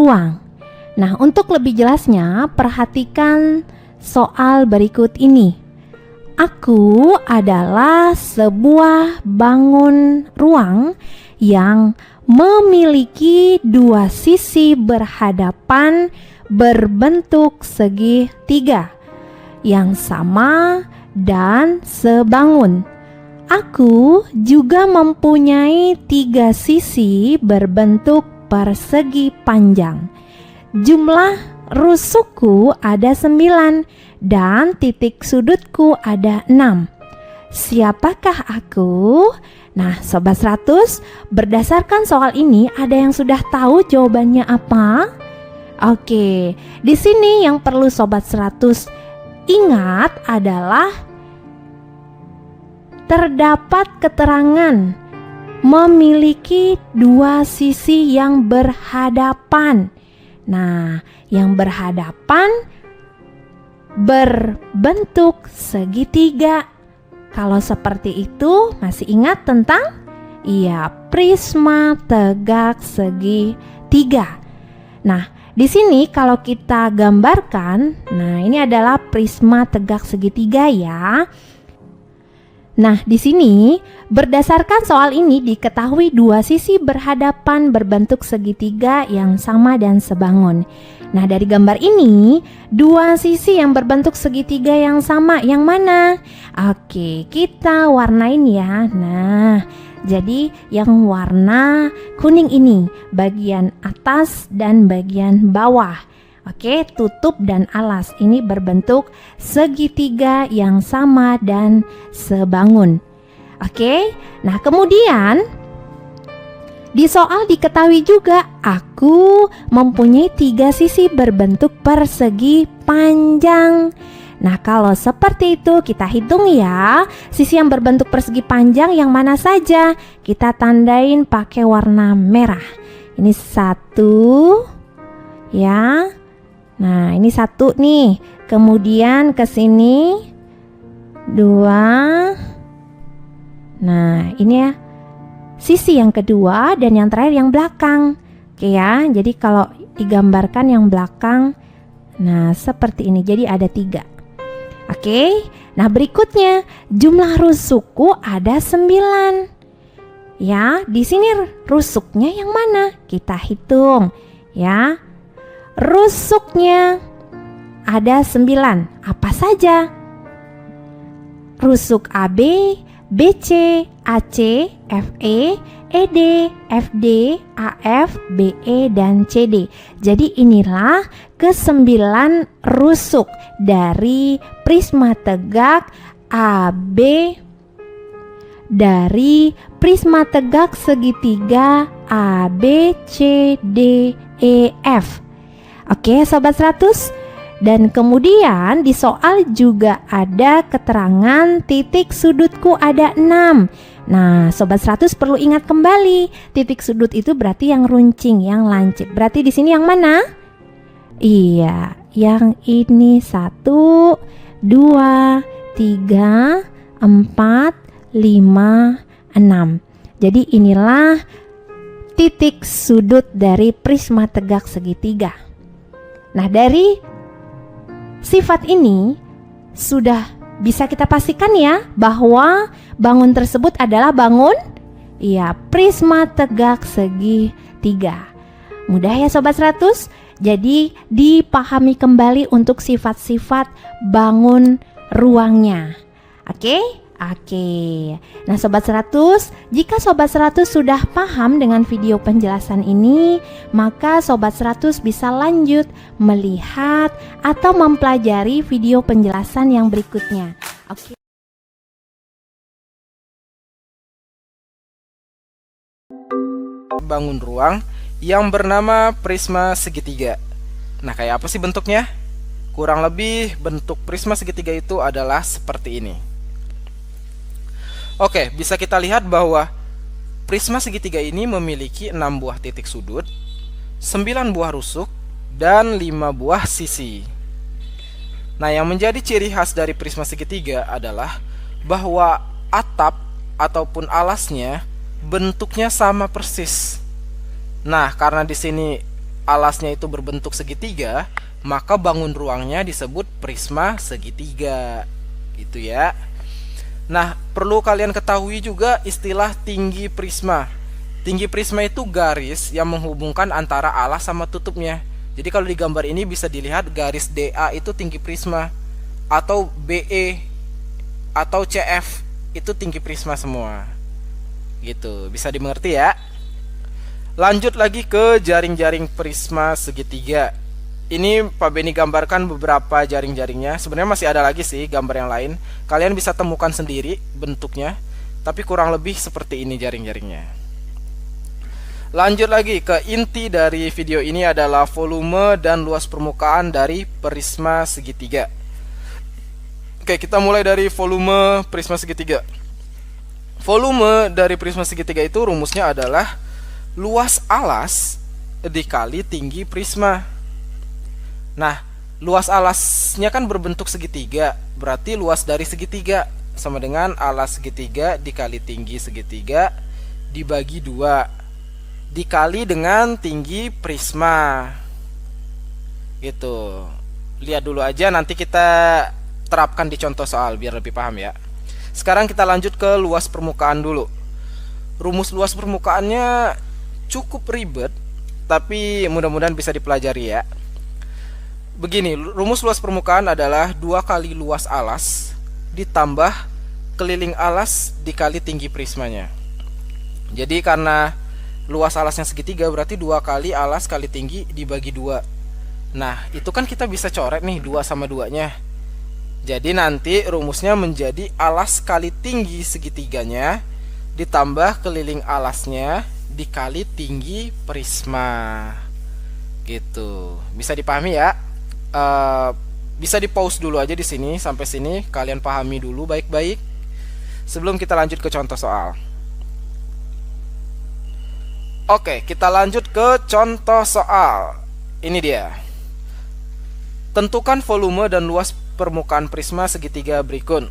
ruang. Nah, untuk lebih jelasnya, perhatikan soal berikut ini. Aku adalah sebuah bangun ruang yang memiliki dua sisi berhadapan berbentuk segitiga yang sama dan sebangun. Aku juga mempunyai tiga sisi berbentuk persegi panjang. Jumlah rusukku ada 9 dan titik sudutku ada 6. Siapakah aku? Nah, Sobat 100, berdasarkan soal ini ada yang sudah tahu jawabannya apa? Oke, di sini yang perlu Sobat 100 ingat adalah terdapat keterangan memiliki dua sisi yang berhadapan. Nah, yang berhadapan berbentuk segitiga. Kalau seperti itu, masih ingat tentang? Iya, prisma tegak segitiga. Nah, di sini kalau kita gambarkan, nah ini adalah prisma tegak segitiga ya. Nah, di sini berdasarkan soal ini diketahui dua sisi berhadapan berbentuk segitiga yang sama dan sebangun. Nah, dari gambar ini, dua sisi yang berbentuk segitiga yang sama yang mana? Oke, kita warnain ya. Nah, jadi yang warna kuning ini bagian atas dan bagian bawah. Oke, tutup dan alas ini berbentuk segitiga yang sama dan sebangun. Oke, nah kemudian di soal diketahui juga aku mempunyai tiga sisi berbentuk persegi panjang. Nah, kalau seperti itu kita hitung ya, sisi yang berbentuk persegi panjang yang mana saja. Kita tandain pakai warna merah. Ini 1 ya. Nah, ini 1 nih. Kemudian ke sini 2. Nah, ini ya sisi yang kedua dan yang terakhir yang belakang. Oke ya. Jadi kalau digambarkan yang belakang, nah seperti ini. Jadi ada 3. Oke. Nah, berikutnya jumlah rusukku ada 9. Ya, di sini rusuknya yang mana? Kita hitung ya. Rusuknya ada 9. Apa saja? Rusuk AB, BC, AC, FE, ED, FD, AF, BE, dan CD. Jadi inilah ke-9 rusuk dari prisma tegak AB dari prisma tegak segitiga ABCDEF. Oke, Sobat 100. Dan kemudian di soal juga ada keterangan titik sudutku ada 6. Nah, Sobat 100 perlu ingat kembali, titik sudut itu berarti yang runcing, yang lancip. Berarti di sini yang mana? Iya, yang ini 1, 2, 3, 4, 5, 6. Jadi inilah titik sudut dari prisma tegak segitiga. Nah, dari sifat ini sudah bisa kita pastikan ya bahwa bangun tersebut adalah bangun prisma tegak segitiga. Mudah ya Sobat 100? Jadi dipahami kembali untuk sifat-sifat bangun ruangnya. Oke? Oke. Nah Sobat 100, jika Sobat 100 sudah paham dengan video penjelasan ini, maka Sobat 100 bisa lanjut melihat atau mempelajari video penjelasan yang berikutnya. Oke. Bangun ruang yang bernama prisma segitiga. Nah, kayak apa sih bentuknya? Kurang lebih bentuk prisma segitiga itu adalah seperti ini. Oke, bisa kita lihat bahwa prisma segitiga ini memiliki 6 buah titik sudut, 9 buah rusuk, dan 5 buah sisi. Nah, yang menjadi ciri khas dari prisma segitiga adalah bahwa atap ataupun alasnya bentuknya sama persis. Nah, karena di sini alasnya itu berbentuk segitiga, maka bangun ruangnya disebut prisma segitiga. Gitu ya. Nah, perlu kalian ketahui juga istilah tinggi prisma. Tinggi prisma itu garis yang menghubungkan antara alas sama tutupnya. Jadi kalau di gambar ini bisa dilihat garis DA itu tinggi prisma, atau BE atau CF itu tinggi prisma semua. Gitu, bisa dimengerti ya. Lanjut lagi ke jaring-jaring prisma segitiga. Ini Pak Beni gambarkan beberapa jaring-jaringnya. Sebenarnya masih ada lagi sih gambar yang lain. Kalian bisa temukan sendiri bentuknya, tapi kurang lebih seperti ini jaring-jaringnya. Lanjut lagi ke inti dari video ini adalah volume dan luas permukaan dari prisma segitiga. Oke, kita mulai dari volume prisma segitiga. Volume dari prisma segitiga itu rumusnya adalah luas alas dikali tinggi prisma. Nah, luas alasnya kan berbentuk segitiga, berarti luas dari segitiga sama dengan alas segitiga dikali tinggi segitiga dibagi 2 dikali dengan tinggi prisma. Gitu. Lihat dulu aja, nanti kita terapkan di contoh soal biar lebih paham ya. Sekarang kita lanjut ke luas permukaan dulu. Rumus luas permukaannya cukup ribet, tapi mudah-mudahan bisa dipelajari ya. Begini, rumus luas permukaan adalah 2 kali luas alas ditambah keliling alas dikali tinggi prismanya. Jadi karena luas alasnya segitiga, berarti 2 kali alas kali tinggi dibagi 2. Nah, itu kan kita bisa coret nih 2 sama 2-nya. Jadi nanti rumusnya menjadi alas kali tinggi segitiganya ditambah keliling alasnya dikali tinggi prisma. Gitu. Bisa dipahami ya? Bisa di pause dulu aja di sini sampai sini, kalian pahami dulu baik-baik sebelum kita lanjut ke contoh soal. Oke, kita lanjut ke contoh soal. Ini dia. Tentukan volume dan luas permukaan prisma segitiga berikut.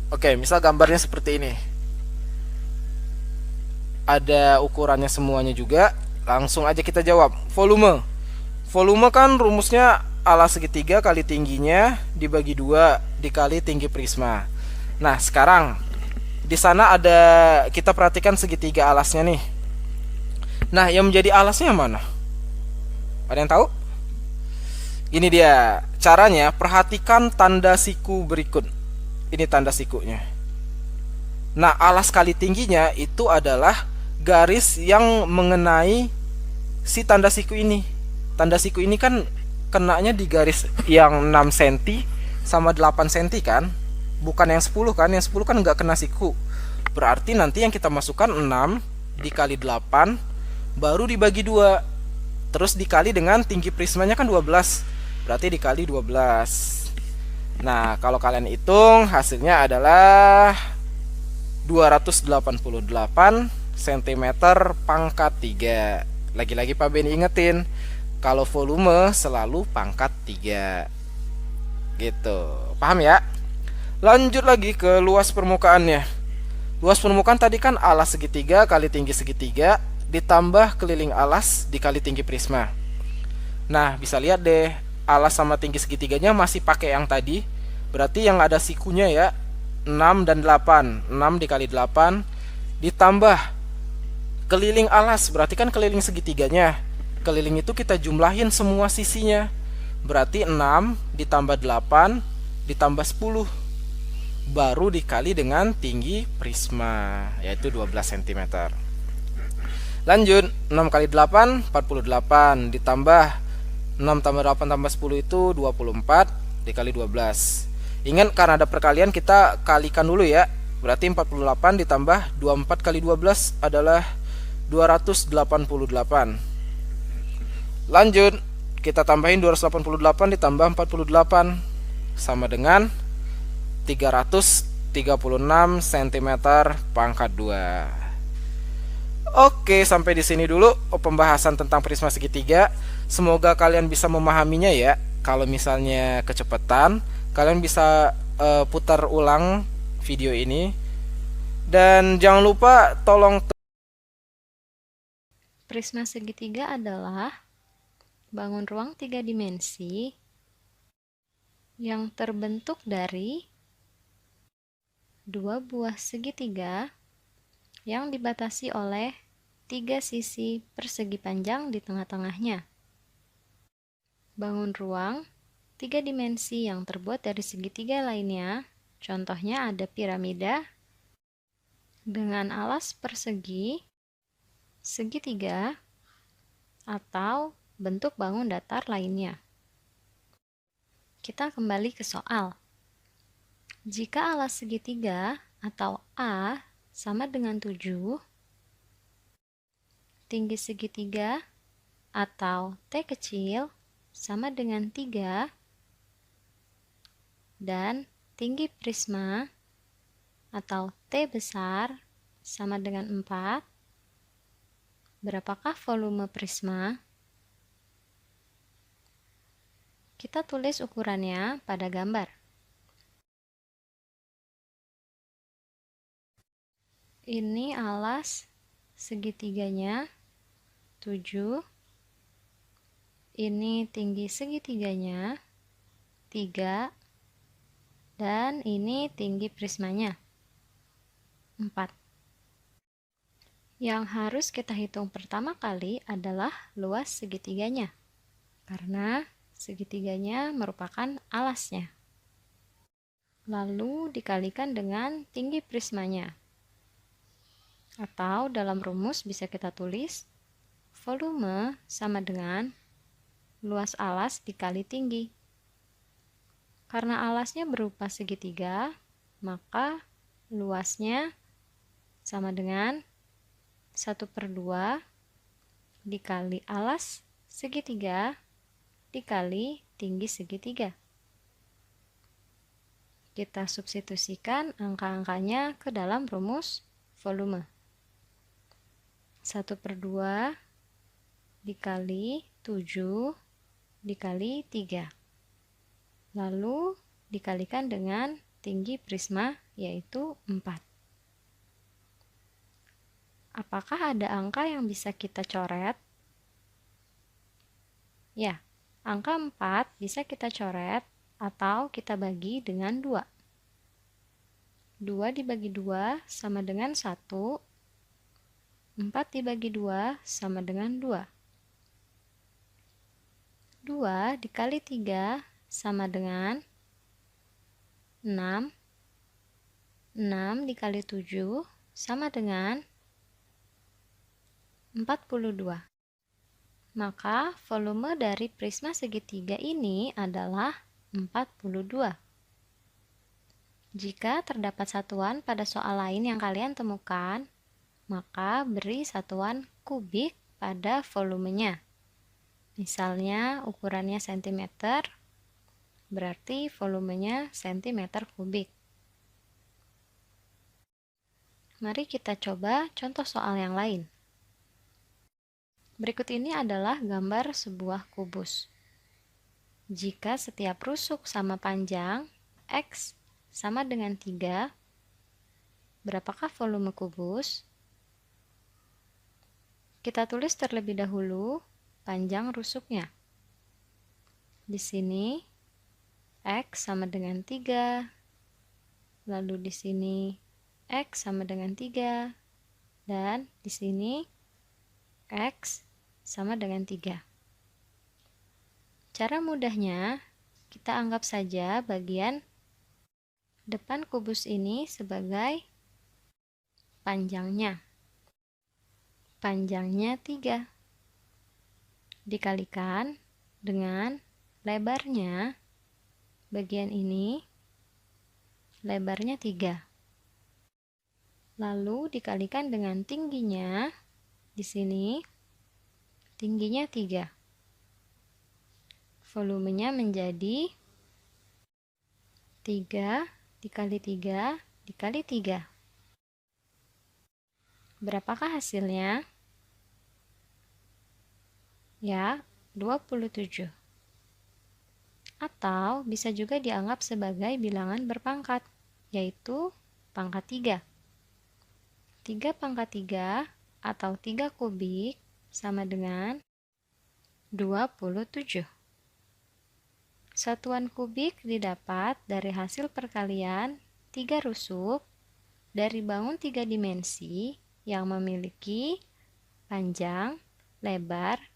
Oke, misal gambarnya seperti ini. Ada ukurannya semuanya juga. Langsung aja kita jawab. Volume. Volume kan rumusnya alas segitiga kali tingginya dibagi 2 dikali tinggi prisma. Nah, sekarang di sana ada, kita perhatikan segitiga alasnya nih. Nah, yang menjadi alasnya mana? Ada yang tahu? Ini dia caranya. Perhatikan tanda siku berikut. Ini tanda sikunya. Nah, alas kali tingginya itu adalah garis yang mengenai si tanda siku ini. Tanda siku ini kan kenanya di garis yang 6 cm sama 8 cm kan, bukan yang 10 kan. Yang 10 kan nggak kena siku. Berarti nanti yang kita masukkan 6 dikali 8 baru dibagi 2, terus dikali dengan tinggi prismanya kan 12, berarti dikali 12. Nah, kalau kalian hitung hasilnya adalah 288 cm pangkat 3. Lagi-lagi Pak Beni ingetin, kalau volume selalu pangkat 3. Gitu. Paham ya? Lanjut lagi ke luas permukaannya. Luas permukaan tadi kan alas segitiga kali tinggi segitiga ditambah keliling alas dikali tinggi prisma. Nah, bisa lihat deh, alas sama tinggi segitiganya masih pakai yang tadi. Berarti yang ada sikunya ya 6 dan 8. 6 dikali 8 ditambah keliling alas, berarti kan keliling segitiganya. Keliling itu kita jumlahin semua sisinya. Berarti 6 ditambah 8 ditambah 10 baru dikali dengan tinggi prisma, yaitu 12 cm. Lanjut, 6 kali 8 48 ditambah 6 tambah 8 tambah 10 itu 24 dikali 12. Ingat, karena ada perkalian kita kalikan dulu ya. Berarti 48 ditambah 24 kali 12 adalah 288. Lanjut, kita tambahin 288 ditambah 48 sama dengan 336 cm pangkat 2. Oke, sampai di sini dulu pembahasan tentang prisma segitiga. Semoga kalian bisa memahaminya ya. Kalau misalnya kecepatan, kalian bisa putar ulang video ini. Dan jangan lupa tolong. Prisma segitiga adalah bangun ruang 3 dimensi yang terbentuk dari dua buah segitiga yang dibatasi oleh 3 sisi persegi panjang di tengah-tengahnya. Bangun ruang 3 dimensi yang terbuat dari segitiga lainnya, contohnya ada piramida dengan alas persegi, segitiga, atau bentuk bangun datar lainnya. Kita kembali ke soal. Jika alas segitiga atau A sama dengan 7, tinggi segitiga atau T kecil sama dengan 3, dan tinggi prisma atau T besar sama dengan 4, berapakah volume prisma? Kita tulis ukurannya pada gambar. Ini alas segitiganya 7. Ini tinggi segitiganya 3. Dan ini tinggi prismanya 4. Yang harus kita hitung pertama kali adalah luas segitiganya, karena segitiganya merupakan alasnya. Lalu dikalikan dengan tinggi prismanya. Atau dalam rumus bisa kita tulis volume sama dengan luas alas dikali tinggi. Karena alasnya berupa segitiga, maka luasnya sama dengan 1/2 dikali alas segitiga dikali tinggi segitiga. Kita substitusikan angka-angkanya ke dalam rumus volume. 1/2 dikali 7 dikali 3. Lalu dikalikan dengan tinggi prisma yaitu 4. Apakah ada angka yang bisa kita coret? Ya, angka 4 bisa kita coret atau kita bagi dengan 2. 2 dibagi 2 sama dengan 1. 4 dibagi 2 sama dengan 2. 2 dikali 3 sama dengan 6. 6 dikali 7 sama dengan 42. Maka volume dari prisma segitiga ini adalah 42. Jika terdapat satuan pada soal lain yang kalian temukan, maka beri satuan kubik pada volumenya. Misalnya ukurannya cm, berarti volumenya cm kubik. Mari kita coba contoh soal yang lain. Berikut ini adalah gambar sebuah kubus. Jika setiap rusuk sama panjang, X sama dengan 3, berapakah volume kubus? Kita tulis terlebih dahulu panjang rusuknya. Di sini X sama dengan 3, lalu di sini X sama dengan 3, dan di sini X sama dengan 3. Cara mudahnya, kita anggap saja bagian depan kubus ini sebagai panjangnya. Panjangnya 3. Dikalikan dengan lebarnya, bagian ini lebarnya 3. Lalu dikalikan dengan tingginya, di sini tingginya 3. Volumenya menjadi 3 dikali 3 dikali 3. Berapakah hasilnya? Ya, 27. Atau bisa juga dianggap sebagai bilangan berpangkat, yaitu pangkat 3. 3 pangkat 3 atau 3 kubik sama dengan 27. Satuan kubik didapat dari hasil perkalian 3 rusuk dari bangun 3 dimensi yang memiliki panjang, lebar,